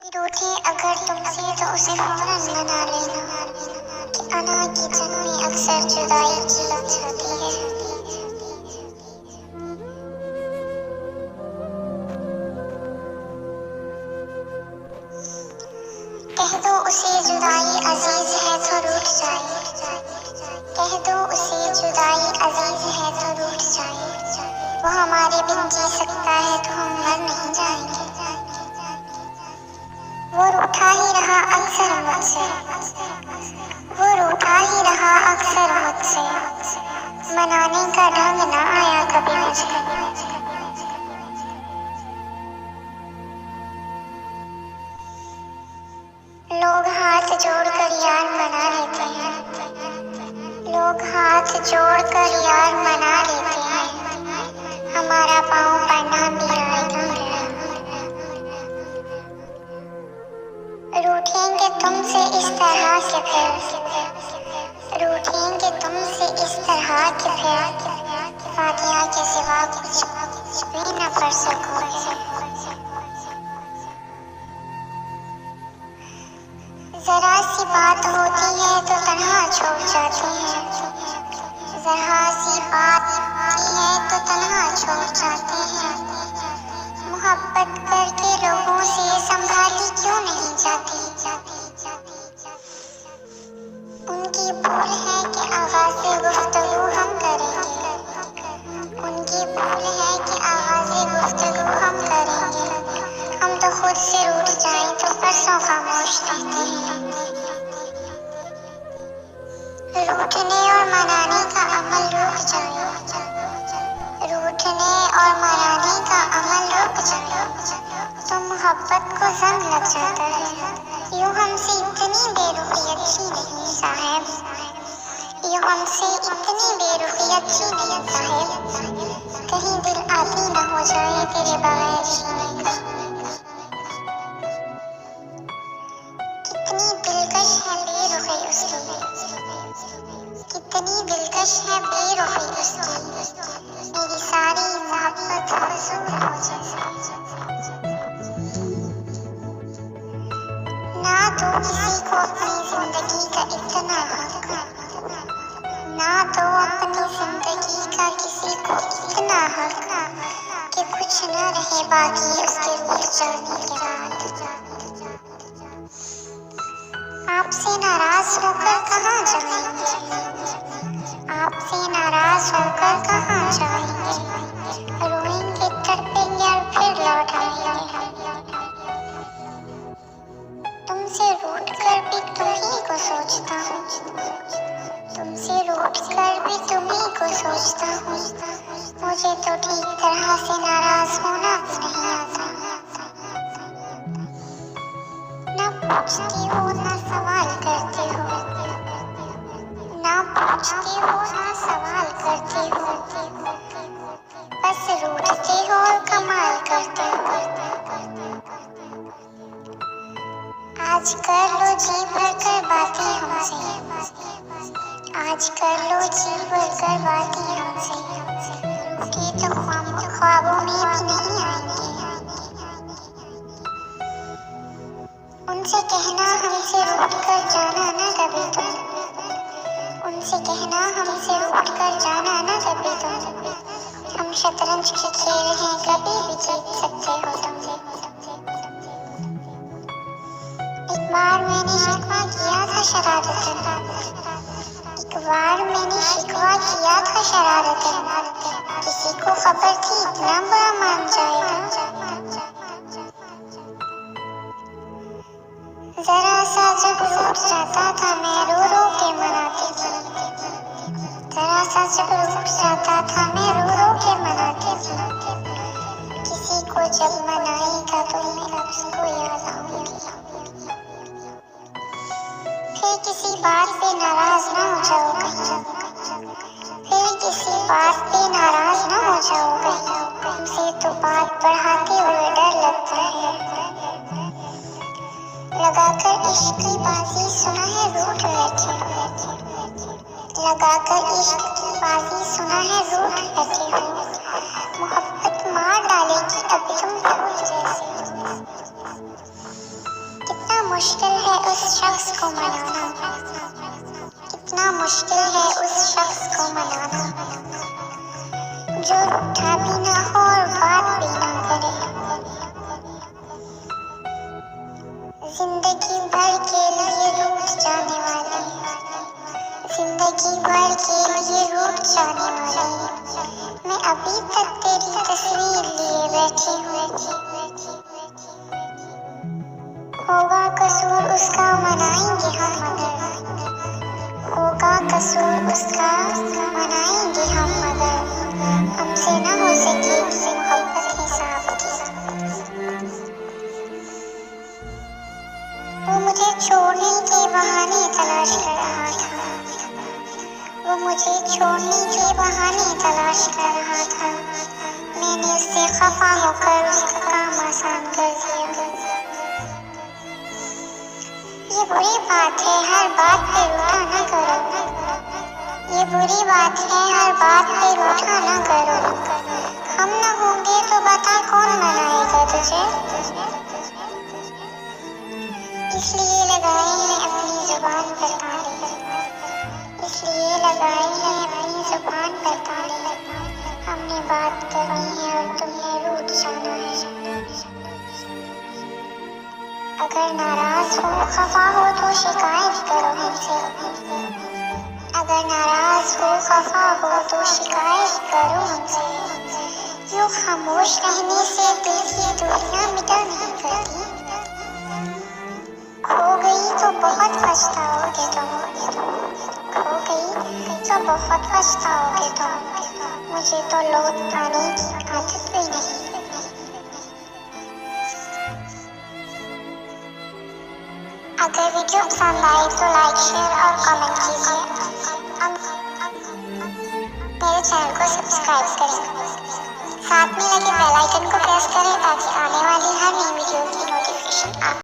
रूठे अगर तुमसे तो उसे फौरन मना लेना कि अना की जंग में अक्सर जुदाई जीत जाती है। कह दो उसे जुदाई अजीज है तो रूठ जाए, कह दो उसे जुदाई अजीज है तो रूठ जाए। वो हमारे बिन जी सकता है तो हम मर नहीं जाएंगे। वो रूठा ही रहा अक्सर मुझसे, वो रूठा ही रहा अक्सर मुझसे, मनाने का ढंग ना आया कभी मुझे। लोग हाथ जोड़कर यार मना लेते हैं, लोग हाथ जोड़कर यार मना लेते हैं, हमारा पाँव पड़ना मेरा एकदम गया। रूठेंगे तुमसे इस तरह के फिर, रूठेंगे तुमसे इस तरह के फिर, फातिहा के सिवा कुछ भी न पढ़ सकोगे। जरा सी बात होती है तो तन्हा छोड़ जाते हैं, जरा सी बात होती है तो तन्हा छोड़ जाते हैं। मोहब्बत करके लोगों से संभाली क्यों नहीं जाती। उनकी भूल है कि आगाज़ गुफ्तगू हम करेंगे, उनकी भूल है कि आगाज़ गुफ्तगू हम करेंगे। हम तो खुद से रूठ जाएं तो परसों खामोश रहते हैं। रूठने और मनाने का अमल रुक जाए, रूठने और मनाने का अमल रुक जाए तो मोहब्बत को जंग लग जाता है। यूँ हमसे इतनी बेरुखी अच्छी नहीं साहब, यूँ हमसे इतनी बेरुखी अच्छी नहीं साहब, कहीं दिल आती न हो जाए तेरे बगैर जीने का। कितनी दिलकश है बेरुखी उसकी, कितनी दिलकश है बेरुखी उसकी, मेरी सारी मोहब्बत फजूल हो जाए। ना तो किसी को अपनी जिंदगी का इतना हक, ना तो अपनी जिंदगी का किसी को इतना हक कि कुछ न रहे बाकी उसके रूठ जाने के बाद। आपसे नाराज होकर कहाँ जाएंगे, आपसे नाराज होकर कहाँ जाएंगे, रोएंगे तड़पेंगे और फिर लौट आएंगे। तुमसे रूठ कर भी तुम्ही को सोचता हूँ, तुमसे रूठ कर भी तुम्ही को सोचता हूँ। मुझे तो ठीक तरह से नाराज होना भी नहीं आता। ना पूछती हो ना सवाल करते हो, ना पूछते हो ना सवाल करते हो, बस रूठते हो और कमाल करते हो। आज कर लो जी भरकर बातें हमसे, आज कर लो जी भरकर बातें हमसे, रुके तो ख्वाबों में भी नहीं आएंगे। उनसे कहना हमसे रूठ कर जाना ना कभी तुम, उनसे कहना हमसे रूठ कर जाना ना कभी तुम। हम शतरंज के खेल हैं कभी भी जीत सकते हो तुम। एक बार मैंने शिकवा किया था शरारतन, एक बार मैंने शिकवा किया था शरारतन, किसी को खबर थी इतना बुरा मान जाएगा। जरा सा जब रूठ जाता था मैं रो रो के मनाती थी, जरा सा जब रूठ जाता था मैं रो रो के मनाती थी। किसी को जब मनाएगा तो मैं उसको याद आऊंगी। फिर किसी बात पे नाराज ना हो जाओ कहीं, फिर किसी बात पे नाराज ना हो जाओ कहीं, तुमसे तो बात बढ़ाते हुए डर लगता है। लगाकर इश्क की बाजी सुना है रूठ बैठे हो, लगाकर इश्क की बाजी सुना है रूठ बैठे हो। मोहब्बत मार डालेगी अब तुम फूल जैसे। कितना मुश्किल है उस शख्स को मनाना, कितना मुश्किल है उस शख्स को मनाना जो रूठा भी ना हो और बात भी ना करे। जिंदगी भर के लिए रूठ जाने वाले, जिंदगी भर के लिए रूठ जाने वाले, मैं अभी तक तेरी तस्वीर लिए बैठी हूँ। होगा कसूर उसका मनाएंगे हम मगर, होगा कसूर उसका मनाएंगे हम मगर, हमसे न हो सकेगी मोहब्बत हिसाब की। वो मुझे छोड़ने के बहाने तलाश कर रहा था, वो मुझे छोड़ने के बहाने तलाश कर रहा था, मैंने उससे खफा होकर उसका काम आसान कर दिया। ये बुरी बात है हर बात पे रूठा न करो, ये बुरी बात है हर बात पे रूठा न करो, हम न होंगे तो बता कौन मनाएगा तुझे। इसलिए लगाए हैं अपनी जुबान पर ताले, इसलिए लगाए हैं अपनी जुबान पर ताले, हमने बात करनी है और तुमने रूठ जाना है। अगर नाराज हो खफा हो तो शिकायत करो हमसे, अगर नाराज हो खफा हो तो शिकायत करो हमसे। यूं खामोश रहने से दिल की दूरियां मिटा नहीं करती, खो गई तो बहुत पछताओगे तुम, खो गई तो बहुत पछताओगे तुम, मुझे तो लौट आने की आदत भी नहीं। अगर वीडियो पसंद आए तो लाइक शेयर और कमेंट कीजिए, मेरे चैनल को सब्सक्राइब करें, साथ में लगे बेल आइकन को प्रेस करें ताकि आने वाली हर नई वीडियो की नोटिफिकेशन आप